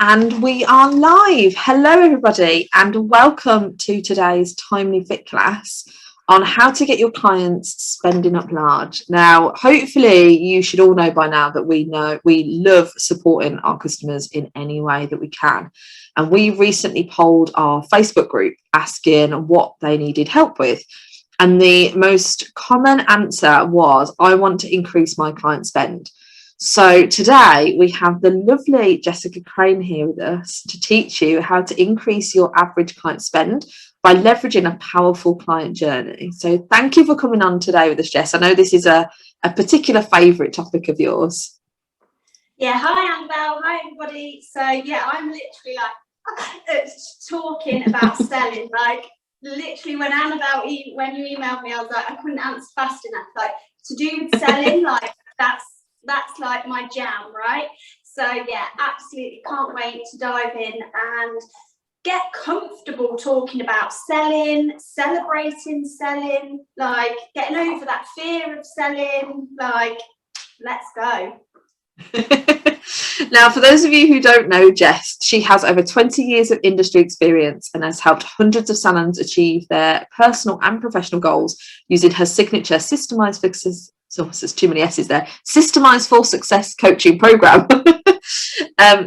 And we are live. Hello, everybody, and welcome to today's TimelyFit class on how to get your clients spending up large. Now, hopefully, you should all know by now that we love supporting our customers in any way that we can. And we recently polled our Facebook group asking what they needed help with. And the most common answer was, I want to increase my client spend. So today we have the lovely Jessica Crane here with us to teach you how to increase your average client spend by leveraging a powerful client journey. So thank you for coming on today with us, Jess. I know this is a particular favourite topic of yours. Yeah, hi Annabelle, hi everybody. So yeah, I'm literally like talking about selling. Like literally when Annabelle, when you emailed me, I was like, I couldn't answer fast enough. Like to do with selling, like that's like my jam, right? So yeah, absolutely can't wait to dive in and get comfortable talking about selling, celebrating selling, like getting over that fear of selling, like let's go. Now, for those of you who don't know Jess, she has over 20 years of industry experience and has helped hundreds of salons achieve their personal and professional goals using her signature Systemized Fixes. So there's too many S's there. Systemized for Success coaching program.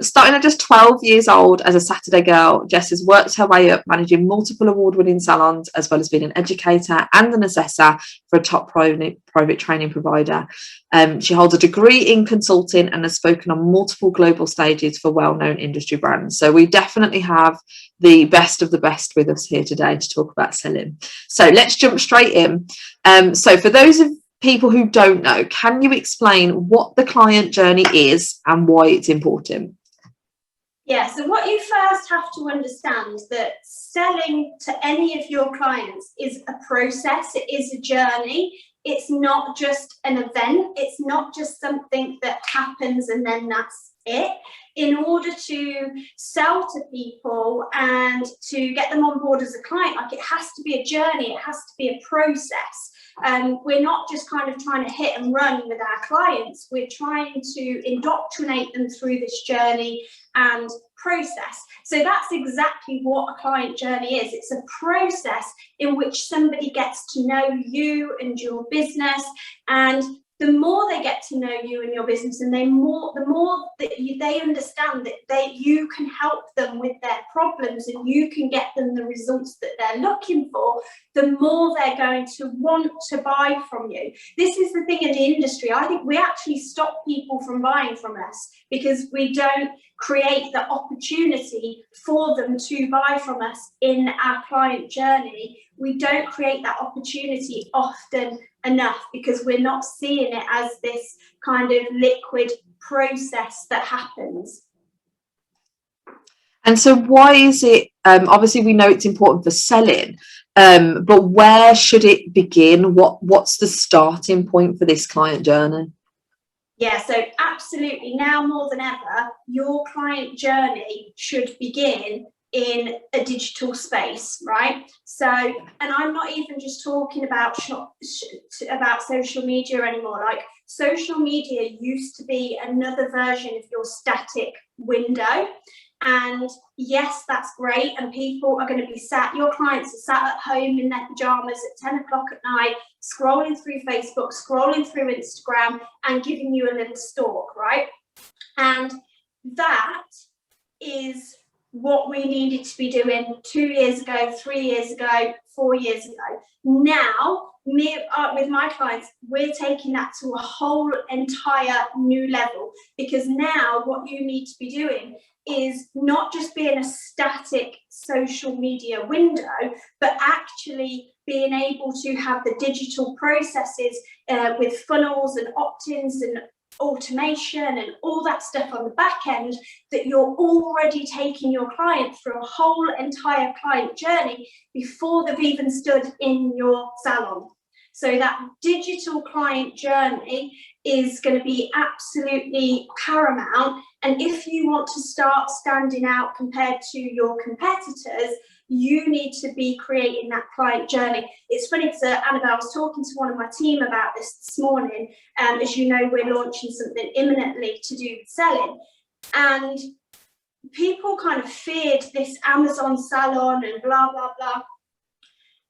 Starting at just 12 years old as a Saturday girl, Jess has worked her way up, managing multiple award-winning salons, as well as being an educator and an assessor for a top private training provider. She holds a degree in consulting and has spoken on multiple global stages for well-known industry brands. So we definitely have the best of the best with us here today to talk about selling. So let's jump straight in. So for those of people who don't know, can you explain what the client journey is and why it's important? Yeah, so what you first have to understand that selling to any of your clients is a process, it is a journey. It's not just an event, it's not just something that happens and then that's it. In order to sell to people and to get them on board as a client, like it has to be a journey, it has to be a process. We're not just kind of trying to hit and run with our clients, we're trying to indoctrinate them through this journey and process. So that's exactly what a client journey is. It's a process in which somebody gets to know you and your business, and the more they get to know you and your business, and the more that they understand that you can help them with their problems and you can get them the results that they're looking for, the more they're going to want to buy from you. This is the thing in the industry. I think we actually stop people from buying from us because we don't create the opportunity for them to buy from us in our client journey. We don't create that opportunity often enough because we're not seeing it as this kind of liquid process that happens. And so why is it, obviously we know it's important for selling, but where should it begin? What's the starting point for this client journey? Yeah, so absolutely, now more than ever, your client journey should begin in a digital space, right? So, and I'm not even just talking about social media anymore. Like social media used to be another version of your static window. And yes, that's great. And people are going to be your clients are sat at home in their pajamas at 10 o'clock at night, scrolling through Facebook, scrolling through Instagram and giving you a little stalk, right? And that is what we needed to be doing 2 years ago, 3 years ago, 4 years ago. Now, with my clients, we're taking that to a whole entire new level, because now what you need to be doing is not just being a static social media window, but actually being able to have the digital processes with funnels and opt-ins and automation and all that stuff on the back end, that you're already taking your client through a whole entire client journey before they've even stood in your salon. So that digital client journey is going to be absolutely paramount. And if you want to start standing out compared to your competitors, you need to be creating that client journey. It's funny because Annabelle, I was talking to one of my team about this morning. As you know, we're launching something imminently to do with selling. And people kind of feared this Amazon salon and blah, blah, blah.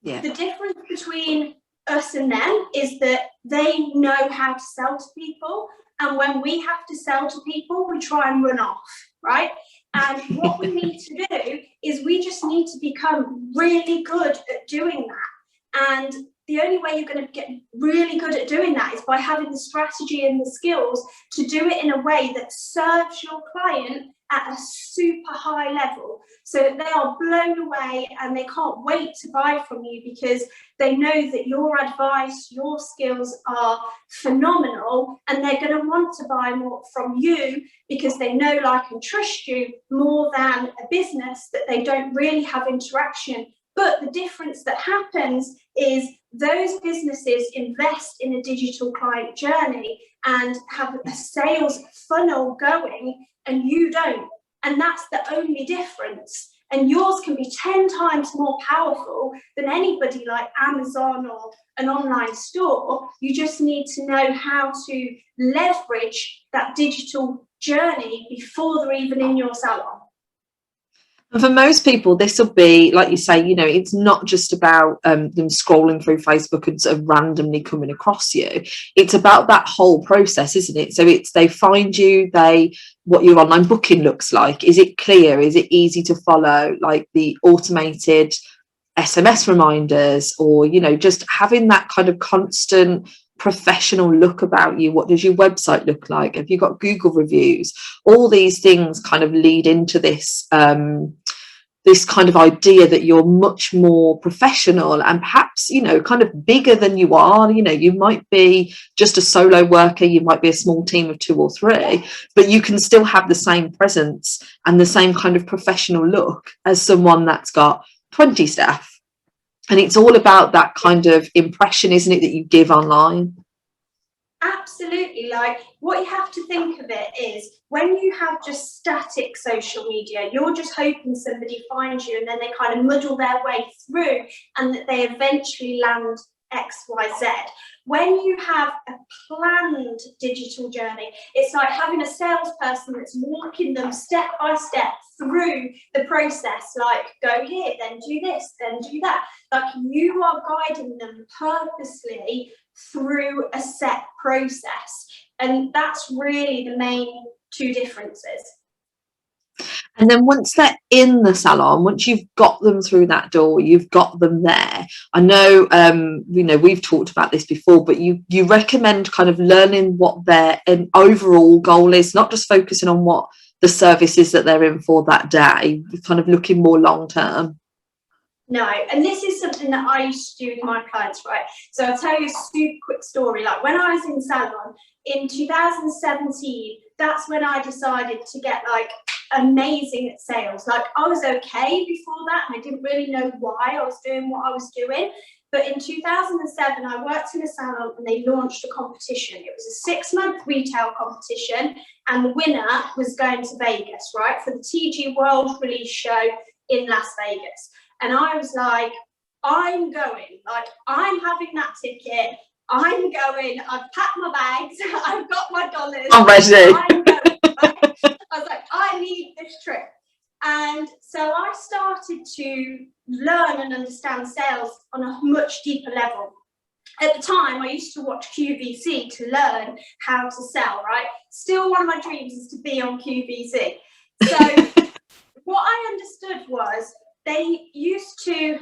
Yeah. The difference between us and them is that they know how to sell to people. And when we have to sell to people, we try and run off, right? And what we need to do is we just need to become really good at doing that. And the only way you're going to get really good at doing that is by having the strategy and the skills to do it in a way that serves your client at a super high level, so that they are blown away and they can't wait to buy from you, because they know that your advice, your skills are phenomenal, and they're going to want to buy more from you because they know, like, and trust you more than a business that they don't really have interaction. But the difference that happens is those businesses invest in a digital client journey and have a sales funnel going, and you don't. And that's the only difference. And yours can be 10 times more powerful than anybody like Amazon or an online store. You just need to know how to leverage that digital journey before they're even in your salon. And for most people, this will be, like you say, you know, it's not just about them scrolling through Facebook and sort of randomly coming across you. It's about that whole process, isn't it? So it's, they find you, what your online booking looks like. Is it clear? Is it easy to follow? Like the automated SMS reminders, or, you know, just having that kind of constant professional look about you. What does your website look like? Have you got Google reviews? All these things kind of lead into this this kind of idea that you're much more professional and perhaps, you know, kind of bigger than you are. You know, you might be just a solo worker, you might be a small team of 2 or 3, but you can still have the same presence and the same kind of professional look as someone that's got 20 staff. And it's all about that kind of impression, isn't it, that you give online? Absolutely. Like, what you have to think of it is, when you have just static social media, you're just hoping somebody finds you and then they kind of muddle their way through and that they eventually land XYZ. When you have a planned digital journey, it's like having a salesperson that's walking them step by step through the process, like, go here, then do this, then do that. Like, you are guiding them purposely through a set process. And that's really the main 2 differences. And then once they're in the salon, once you've got them through that door, you've got them there. I know, you know, we've talked about this before, but you recommend kind of learning what their overall goal is, not just focusing on what the service is that they're in for that day, kind of looking more long term. No, and this is something that I used to do with my clients, right? So I'll tell you a super quick story. Like, when I was in salon in 2017, that's when I decided to get like amazing at sales. Like, I was okay before that, and I didn't really know why I was doing what I was doing. But in 2007, I worked in a salon and they launched a competition. It was a 6-month retail competition, and the winner was going to Vegas, right, for the TG World Release Show in Las Vegas. And I was like, I'm going, like, I'm having that ticket. I'm going, I've packed my bags, I've got my dollars. I'm ready. I'm going, right? I was like, I need this trip. And so I started to learn and understand sales on a much deeper level. At the time, I used to watch QVC to learn how to sell, right? Still, one of my dreams is to be on QVC. So what I understood was, they used to,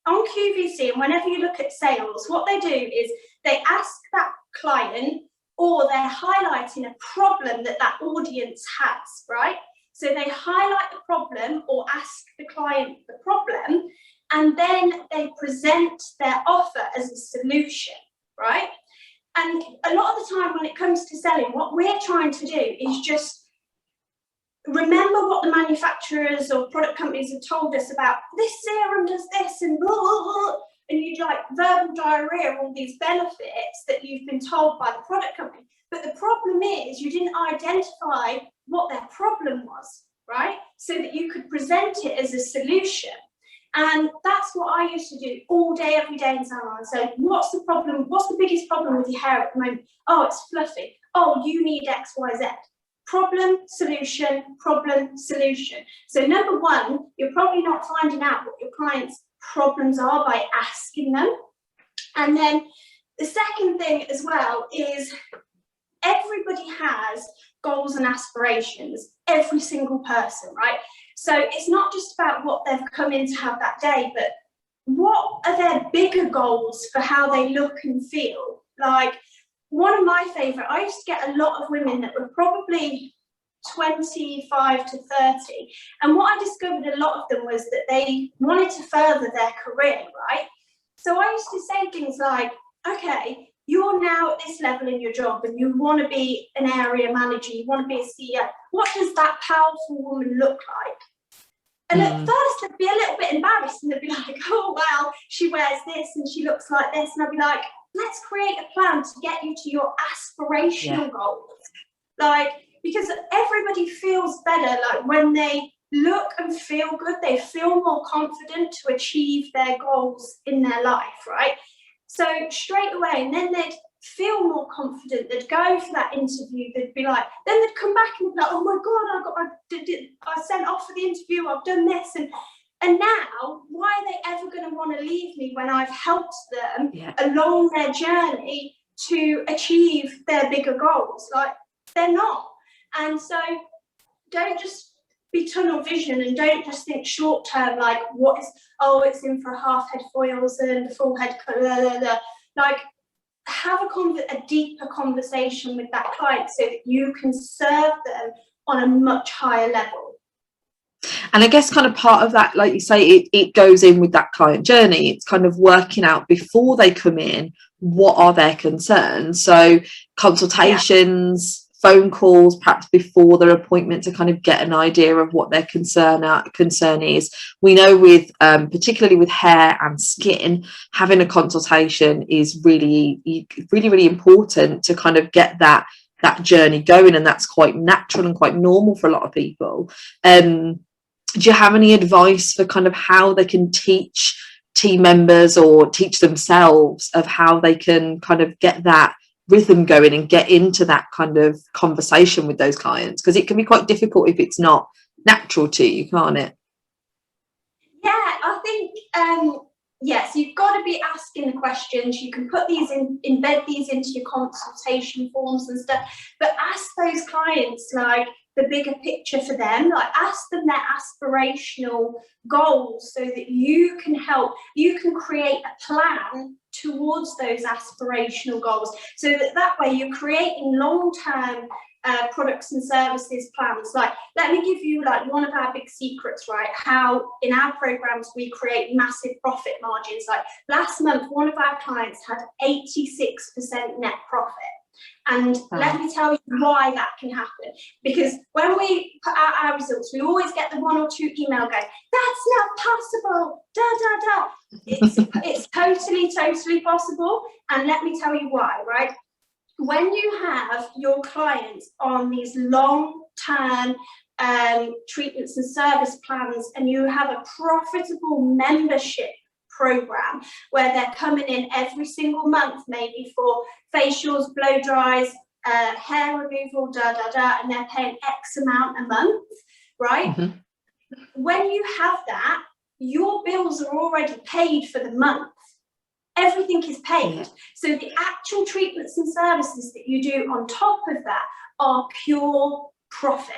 on QVC, and whenever you look at sales, what they do is they ask that client, or they're highlighting a problem that that audience has, right? So they highlight the problem or ask the client the problem, and then they present their offer as a solution, right? And a lot of the time when it comes to selling, what we're trying to do is just remember what the manufacturers or product companies have told us about, this serum does this and blah, blah, blah, and you like verbal diarrhea, all these benefits that you've been told by the product company. But the problem is, you didn't identify what their problem was, right? So that you could present it as a solution. And that's what I used to do all day, every day in salon. So what's the problem? What's the biggest problem with your hair at the moment? Oh, it's fluffy. Oh, you need X, Y, Z. problem, solution, problem, solution. So number one, you're probably not finding out what your clients' problems are by asking them. And then the second thing as well is everybody has goals and aspirations, every single person, right? So it's not just about what they've come in to have that day, but what are their bigger goals for how they look and feel? Like, one of my favourite, I used to get a lot of women that were probably 25 to 30. And what I discovered a lot of them was that they wanted to further their career, right? So I used to say things like, okay, you're now at this level in your job and you want to be an area manager, you want to be a CEO. What does that powerful woman look like? And at first they'd be a little bit embarrassed and they'd be like, oh, wow, she wears this and she looks like this. And I'd be like, let's create a plan to get you to your aspirational goals. Like, because everybody feels better, like when they look and feel good, they feel more confident to achieve their goals in their life, right? So straight away, and then they'd feel more confident, they'd go for that interview, they'd be like, then they'd come back and be like, oh my God, I sent off for the interview, I've done this, and now, why are they ever going to want to leave me when I've helped them along their journey to achieve their bigger goals? Like, they're not. And so don't just be tunnel vision and don't just think short term, like what is, oh, it's in for a half head foils and a full head, like have a deeper conversation with that client so that you can serve them on a much higher level. And I guess kind of part of that, like you say, it goes in with that client journey. It's kind of working out before they come in, what are their concerns? So consultations, phone calls, perhaps before their appointment to kind of get an idea of what their concern is. We know with particularly with hair and skin, having a consultation is really, really, really important to kind of get that journey going, and that's quite natural and quite normal for a lot of people. Do you have any advice for kind of how they can teach team members or teach themselves of how they can kind of get that rhythm going and get into that kind of conversation with those clients? Because it can be quite difficult if it's not natural to you, can't it? Yeah, I think yes, you've got to be asking the questions. You can put these embed these into your consultation forms and stuff, but ask those clients like the bigger picture for them, like ask them their aspirational goals so that you can create a plan towards those aspirational goals, so that way you're creating long-term products and services plans. Like, let me give you like one of our big secrets, right? How in our programs we create massive profit margins. Like last month, one of our clients had 86% net profit. And let me tell you why that can happen. Because when we put out our results, we always get the one or two email going, that's not possible, da, da, da. It's totally possible. And let me tell you why, right? When you have your clients on these long-term treatments and service plans, and you have a profitable membership program where they're coming in every single month, maybe for facials, blow dries, hair removal, and they're paying X amount a month, right? Mm-hmm. When you have that, your bills are already paid for the month. Everything is paid. Yeah. So the actual treatments and services that you do on top of that are pure profit,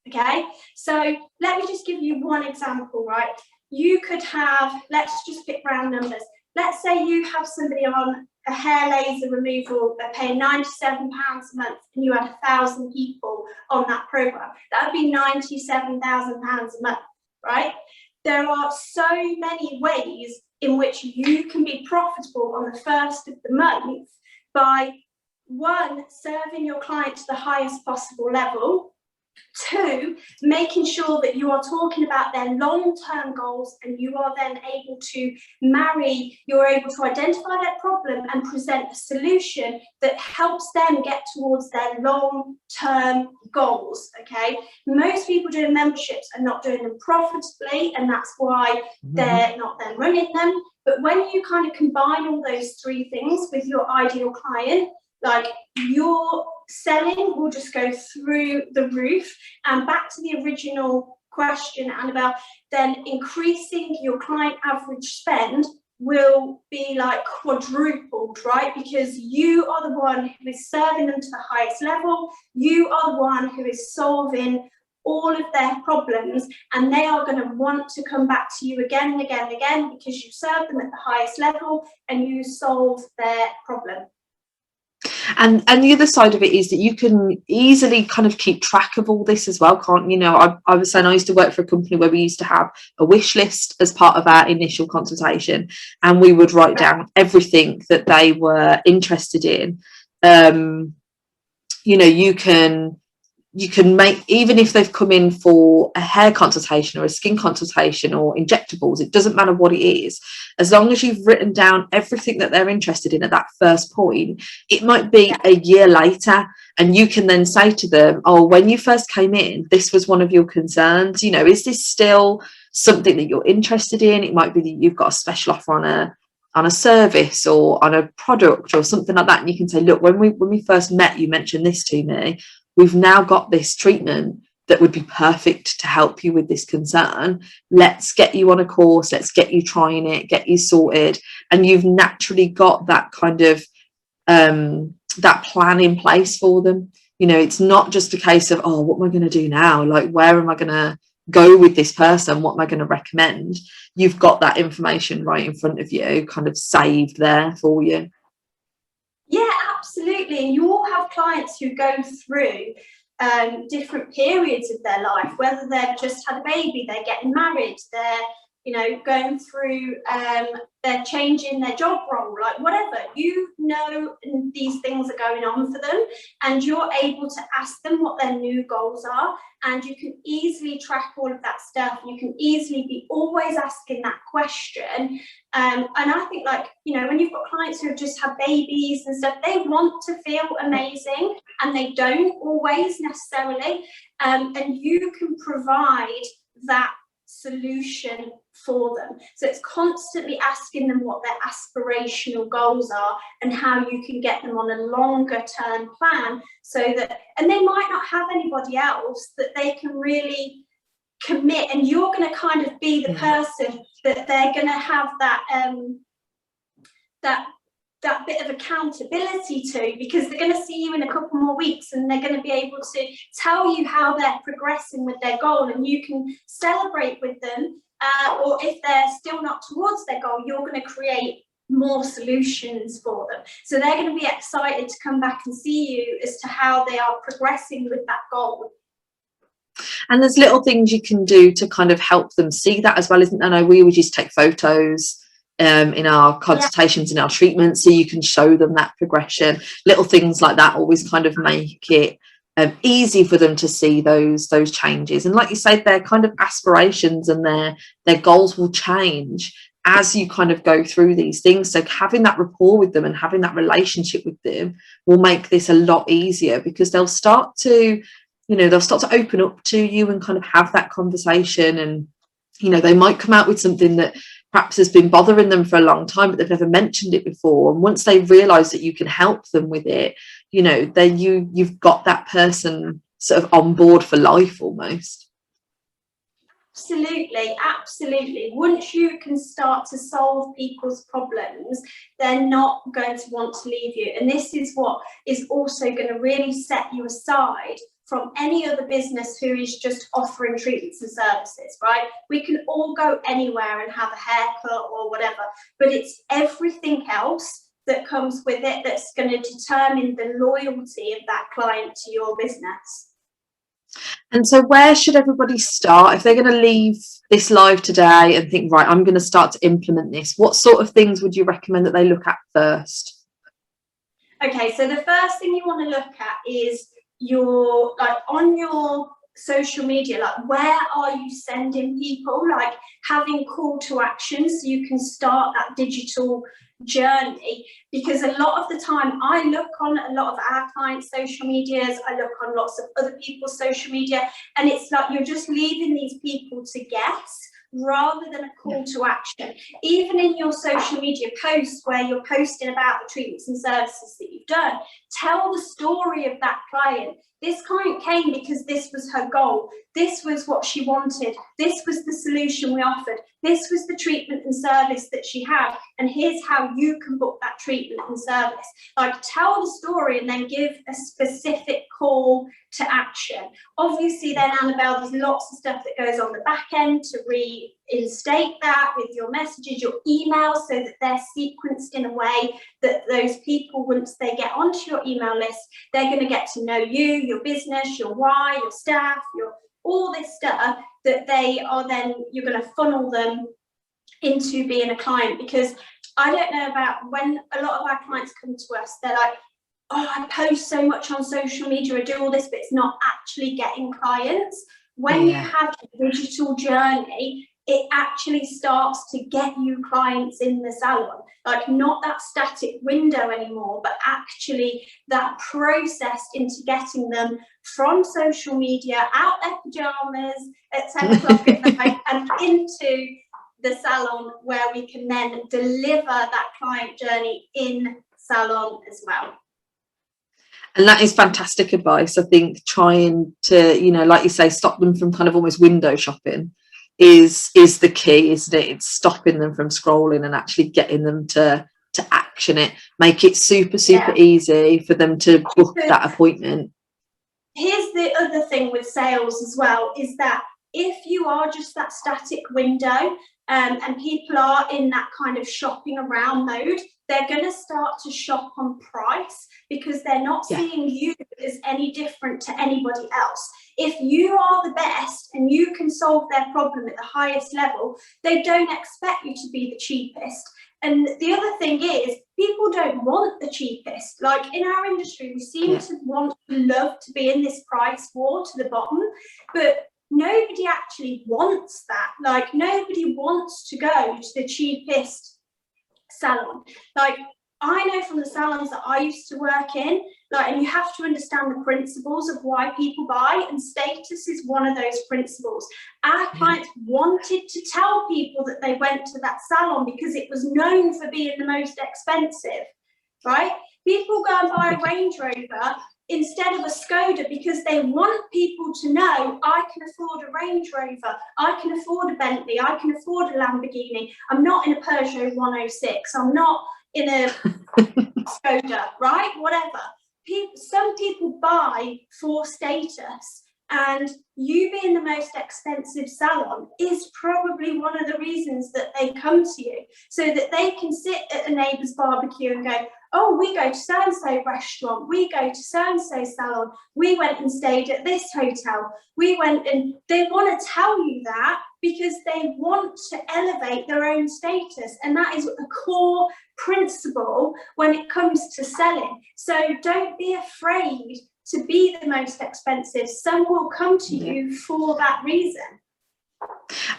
okay? So let me just give you one example, right? You could have, let's just pick round numbers. Let's say you have somebody on a hair laser removal, they're paying £97 a month, and you had 1,000 people on that program. That would be £97,000 a month, right? There are so many ways in which you can be profitable on the first of the month by, one, serving your client to the highest possible level, two, making sure that you are talking about their long-term goals, and you are then able to you're able to identify their problem and present a solution that helps them get towards their long-term goals, okay? Most people doing memberships are not doing them profitably, and that's why they're not then running them. But when you kind of combine all those three things with your ideal client, like you're selling will just go through the roof. And back to the original question, Annabelle, then increasing your client average spend will be like quadrupled, right? Because you are the one who is serving them to the highest level. You are the one who is solving all of their problems, and they are going to want to come back to you again and again and again because you serve them at the highest level and you solve their problem. And the other side of it is that you can easily kind of keep track of all this as well, can't you? I was saying I used to work for a company where we used to have a wish list as part of our initial consultation, and we would write down everything that they were interested in. You can make, even if they've come in for a hair consultation or a skin consultation or injectables, it doesn't matter what it is, as long as you've written down everything that they're interested in at that first point. It might be a year later, and you can then say to them, oh, when you first came in, this was one of your concerns. Is this still something that you're interested in? It might be that you've got a special offer on a service or on a product or something like that, and you can say, look, when we first met, you mentioned this to me. We've now got this treatment that would be perfect to help you with this concern. Let's get you on a course. Let's get you trying it, get you sorted. And you've naturally got that kind of that plan in place for them. It's not just a case of, oh, what am I going to do now? Like, where am I going to go with this person? What am I going to recommend? You've got that information right in front of you, kind of saved there for you. Yeah, absolutely. And you all have clients who go through different periods of their life, whether they've just had a baby, they're getting married, they're going through, they're changing their job role, like whatever. These things are going on for them, and you're able to ask them what their new goals are, and you can easily track all of that stuff. You can easily be always asking that question. And I think, when you've got clients who have just had babies and stuff, they want to feel amazing, and they don't always necessarily. And you can provide that solution for them. So it's constantly asking them what their aspirational goals are and how you can get them on a longer term plan, and they might not have anybody else that they can really commit, and you're going to kind of be the person that they're going to have that bit of accountability to, because they're going to see you in a couple more weeks and they're going to be able to tell you how they're progressing with their goal, and you can celebrate with them. Or if they're still not towards their goal, you're going to create more solutions for them. So they're going to be excited to come back and see you as to how they are progressing with that goal. And there's little things you can do to kind of help them see that as well, isn't there? I know we always used to take photos in our consultations, in our treatments, so you can show them that progression. Little things like that always kind of make it easy for them to see those changes. And like you said, their kind of aspirations and their goals will change as you kind of go through these things. So having that rapport with them and having that relationship with them will make this a lot easier, because they'll start to open up to you and kind of have that conversation. And they might come out with something that perhaps has been bothering them for a long time, but they've never mentioned it before. And once they realise that you can help them with it, then you've got that person sort of on board for life almost. Absolutely. Once you can start to solve people's problems, they're not going to want to leave you. And this is what is also going to really set you aside from any other business who is just offering treatments and services, right? We can all go anywhere and have a haircut or whatever, but it's everything else that comes with it that's going to determine the loyalty of that client to your business. And so where should everybody start if they're going to leave this live today and think, right, I'm going to start to implement this? What sort of things would you recommend that they look at first? Okay, so the first thing you want to look at is on your social media, where are you sending people, having call to action so you can start that digital journey. Because a lot of the time I look on a lot of our clients' social medias, I look on lots of other people's social media, and it's like you're just leaving these people to guess rather than a call to action. Even in your social media posts where you're posting about the treatments and services that you've done, tell the story of that client. This client came because this was her goal. This was what she wanted. This was the solution we offered. This was the treatment and service that she had. And here's how you can book that treatment and service. Like, tell the story and then give a specific call to action. Obviously, then, Annabelle, there's lots of stuff that goes on the back end to reinstate that with your messages, your emails, so that they're sequenced in a way that those people, once they get onto your email list, they're going to get to know you, your business, your why, your staff, your all this stuff, that they are then, you're going to funnel them into being a client. Because I don't know about when a lot of our clients come to us, they're like, oh, I post so much on social media, I do all this, but it's not actually getting clients. When you have a digital journey, it actually starts to get you clients in the salon. Like, not that static window anymore, but actually that process into getting them from social media, out their pajamas at 10 o'clock at night and into the salon, where we can then deliver that client journey in salon as well. And that is fantastic advice. I think trying to, you know, like you say, stop them from kind of almost window shopping is the key, isn't it? It's stopping them from scrolling and actually getting them to action it, make it super easy for them to book that appointment. Here's the other thing with sales as well, is that if you are just that static window, and people are in that kind of shopping around mode, they're going to start to shop on price, because they're not seeing you as any different to anybody else. If you are the best and you can solve their problem at the highest level, they don't expect you to be the cheapest. And the other thing is, people don't want the cheapest. Like, in our industry, we seem to love to be in this price war to the bottom, but nobody actually wants that. Like, nobody wants to go to the cheapest salon. Like, I know from the salons that I used to work in, like, and you have to understand the principles of why people buy, and status is one of those principles. Our clients wanted to tell people that they went to that salon because it was known for being the most expensive, right? People go and buy a Range Rover instead of a Skoda because they want people to know, I can afford a Range Rover, I can afford a Bentley, I can afford a Lamborghini. I'm not in a Peugeot 106, I'm not in a Skoda, right? Whatever. Some people buy for status, and you being the most expensive salon is probably one of the reasons that they come to you, so that they can sit at a neighbour's barbecue and go, oh, we go to so-and-so restaurant, we go to so-and-so salon, we went and stayed at this hotel, we went, and they want to tell you that because they want to elevate their own status. And that is a core principle when it comes to selling. So don't be afraid to be the most expensive. Some will come to you for that reason.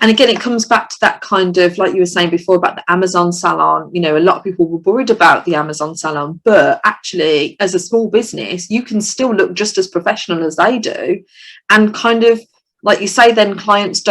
And again, it comes back to that kind of, like you were saying before about the Amazon salon. You know, a lot of people were worried about the Amazon salon, but actually, as a small business, you can still look just as professional as they do. And kind of, like you say, then clients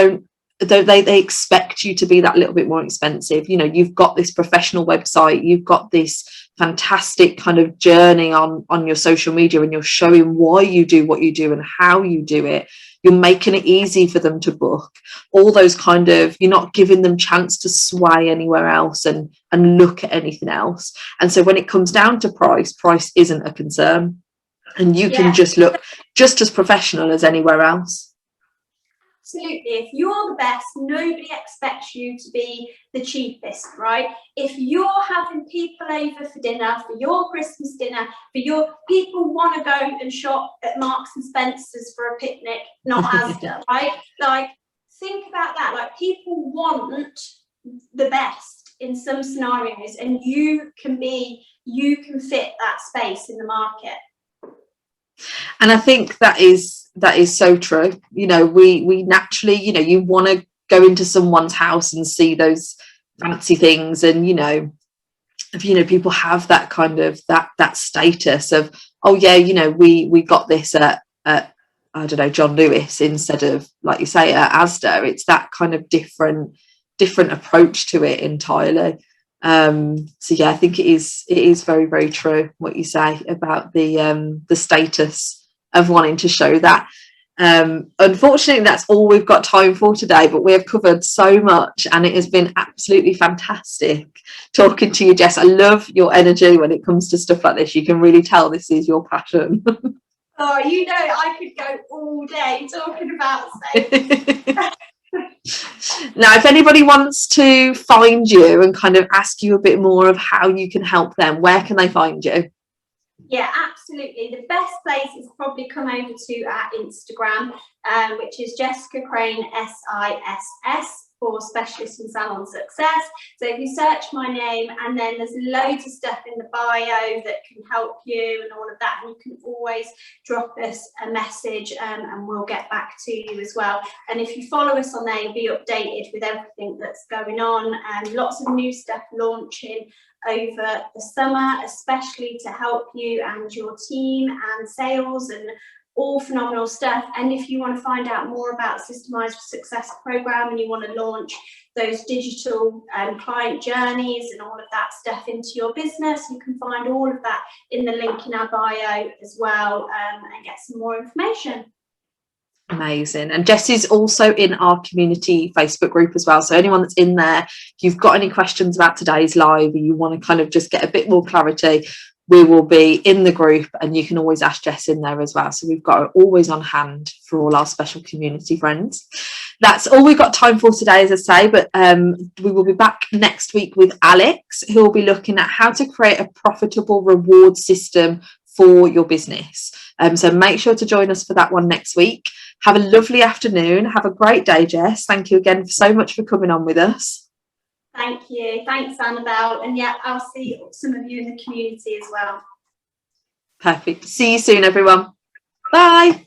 they expect you to be that little bit more expensive. You know, you've got this professional website, you've got this fantastic kind of journey on your social media, and you're showing why you do what you do and how you do it. You're making it easy for them to book. All those kind of, you're not giving them chance to sway anywhere else and look at anything else. And so when it comes down to price isn't a concern, and you can just look just as professional as anywhere else. Absolutely. If you're the best, nobody expects you to be the cheapest, right? If you're having people over for dinner, for your Christmas dinner, people want to go and shop at Marks and Spencer's for a picnic, not Asda, right? Like, think about that. Like, people want the best in some scenarios, and you can fit that space in the market. And I think that is so true. You know, we naturally, you know, you want to go into someone's house and see those fancy things, and you know, people have that kind of that status of, oh yeah, you know, we got this at I don't know, John Lewis instead of, like you say, at Asda. It's that kind of different approach to it entirely. So yeah, I think it is very, very true what you say about the status of wanting to show that. Unfortunately, that's all we've got time for today, but we have covered so much and it has been absolutely fantastic talking to you, Jess. I love your energy when it comes to stuff like this. You can really tell this is your passion. Oh, you know, I could go all day talking about sales. Now, if anybody wants to find you and kind of ask you a bit more of how you can help them, where can they find you? Yeah, absolutely. The best place is probably come over to our Instagram, which is Jessica Crane SISS for Specialist in Salon Success. So if you search my name, and then there's loads of stuff in the bio that can help you and all of that, and you can always drop us a message and we'll get back to you as well. And if you follow us on there, you'll be updated with everything that's going on, and lots of new stuff launching over the summer, especially to help you and your team and sales, and all phenomenal stuff. And if you want to find out more about Systemized Success program and you want to launch those digital client journeys and all of that stuff into your business, you can find all of that in the link in our bio as well, and get some more information. Amazing. And Jess is also in our community Facebook group as well. So anyone that's in there, if you've got any questions about today's live or you want to kind of just get a bit more clarity, we will be in the group and you can always ask Jess in there as well. So we've got her always on hand for all our special community friends. That's all we've got time for today, as I say, but we will be back next week with Alex, who will be looking at how to create a profitable reward system for your business. So make sure to join us for that one next week. Have a lovely afternoon. Have a great day, Jess. Thank you again so much for coming on with us. Thank you. Thanks, Annabelle. And yeah, I'll see some of you in the community as well. Perfect. See you soon, everyone. Bye.